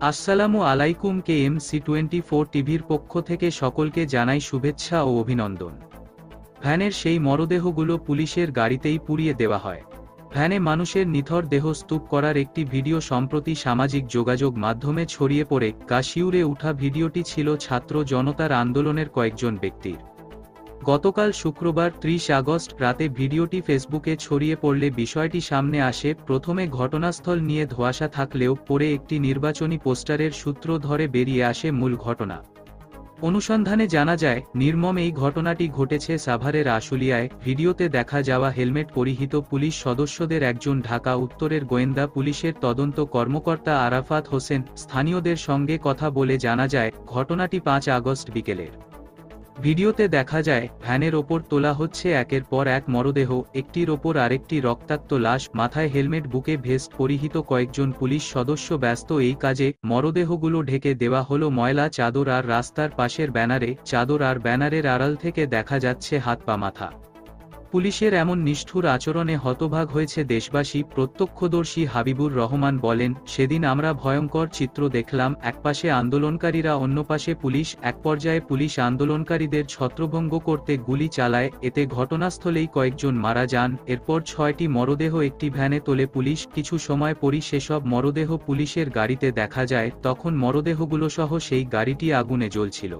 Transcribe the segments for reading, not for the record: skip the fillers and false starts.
আসসালামু আলাইকুম। KMC24 টিভির পক্ষ থেকে সকলকে জানাই শুভেচ্ছা ও অভিনন্দন। ভ্যানের সেই মরদেহগুলো পুলিশের গাড়িতেই পুড়িয়ে দেওয়া হয়। ভ্যানে মানুষের নিথর দেহ স্তূপ করার একটি ভিডিও সম্প্রতি সামাজিক যোগাযোগ মাধ্যমে ছড়িয়ে পড়ে। গা শিউরে উঠা ভিডিওটি ছিল ছাত্র জনতার আন্দোলনের কয়েকজন ব্যক্তির। গতকাল শুক্রবার 30 আগস্ট রাতে ভিডিওটি ফেসবুকে ছড়িয়ে পড়লে বিষয়টি সামনে আসে। প্রথমে ঘটনাস্থল নিয়ে ধোঁয়াশা থাকলেও পরে একটি নির্বাচনী পোস্টারের সূত্র ধরে বেরিয়ে আসে মূল ঘটনা। অনুসন্ধানে জানা যায়, নির্মম এই ঘটনাটি ঘটেছে সাভারের আশুলিয়ায়। ভিডিওতে দেখা যাওয়া হেলমেট পরিহিত পুলিশ সদস্যদের একজন ঢাকা উত্তরের গোয়েন্দা পুলিশের তদন্ত কর্মকর্তা আরাফাত হোসেন। স্থানীয়দের সঙ্গে কথা বলে জানা যায়, ঘটনাটি 5 আগস্ট বিকেলের। ভিডিওতে দেখা যায়, ভ্যানের ওপর তোলা হচ্ছে একের পর এক মরদেহ, একটির ওপর আরেকটি রক্তাক্ত লাশ, মাথায় হেলমেট, বুকে ভেস্ট পরিহিত কয়েকজন পুলিশ সদস্য ব্যস্ত এই কাজে। মরদেহগুলো ঢেকে দেওয়া হলো ময়লা চাদর আর রাস্তার পাশের ব্যানারে। চাদর আর ব্যানারের আড়াল থেকে দেখা যাচ্ছে হাত পা, মাথা। পুলিশের এমন নিষ্ঠুর আচরণে হতবাক হয়েছে দেশবাসী। প্রত্যক্ষদর্শী হাবিবুর রহমান বলেন, সেদিন আমরা ভয়ঙ্কর চিত্র দেখলাম। একপাশে আন্দোলনকারীরা, অন্য পাশে পুলিশ। এক পর্যায়ে পুলিশ আন্দোলনকারীদের ছত্রভঙ্গ করতে গুলি চালায়, এতে ঘটনাস্থলেই কয়েকজন মারা যান। এরপর 6টি মরদেহ একটি ভ্যানে তোলে পুলিশ। কিছু সময় পরই সেসব মরদেহ পুলিশের গাড়িতে দেখা যায়, তখন মরদেহগুলো সহ সেই গাড়িটি আগুনে জ্বলছিল।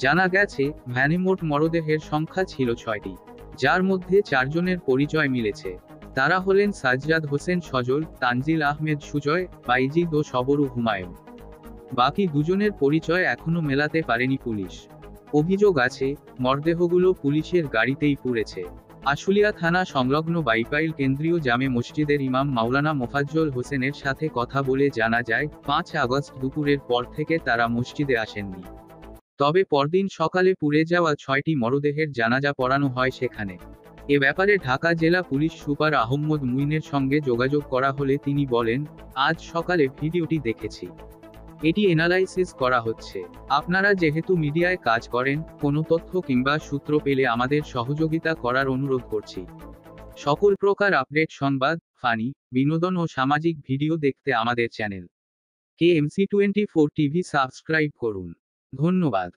জানা গেছে, ভ্যানে মোট মরদেহের সংখ্যা ছিল 6টি, যার মধ্যে 4 জনের পরিচয় মিলেছে। তারা হলেন সাজ্জাদ হোসেন সজল, তানজিল আহমেদ সুজয়, বাইজিদ ও সবরু হুমায়ুন। বাকি 2 জনের পরিচয় এখনো মেলাতে পারেনি পুলিশ। অভিযোগ আছে, মরদেহগুলো পুলিশের গাড়িতেই পুড়েছে। আশুলিয়া থানা সংলগ্ন বাইপাইল কেন্দ্রীয় জামে মসজিদের ইমাম মাওলানা মোফাজ্জল হোসেনের সাথে কথা বলে জানা যায়, 5 আগস্ট দুপুরের পর থেকে তারা মসজিদে আসেননি। তবে পরদিন সকালে পুড়ে যাওয়া 6টি মরদেহের জানাজা পড়ানো হয় সেখানে। এ ব্যাপারে ঢাকা জেলা পুলিশ সুপার আহম্মদ মুইনের সঙ্গে যোগাযোগ করা হলে তিনি বলেন, আজ সকালে ভিডিওটি দেখেছি, এটি এনালাইসিস করা হচ্ছে। আপনারা যেহেতু মিডিয়ায় কাজ করেন, কোনো তথ্য কিংবা সূত্র পেলে আমাদের সহযোগিতা করার অনুরোধ করছি। সকল প্রকার আপডেট, সংবাদ, ফানি, বিনোদন ও সামাজিক ভিডিও দেখতে আমাদের চ্যানেল KMC24 টিভি সাবস্ক্রাইব করুন। ধন্যবাদ।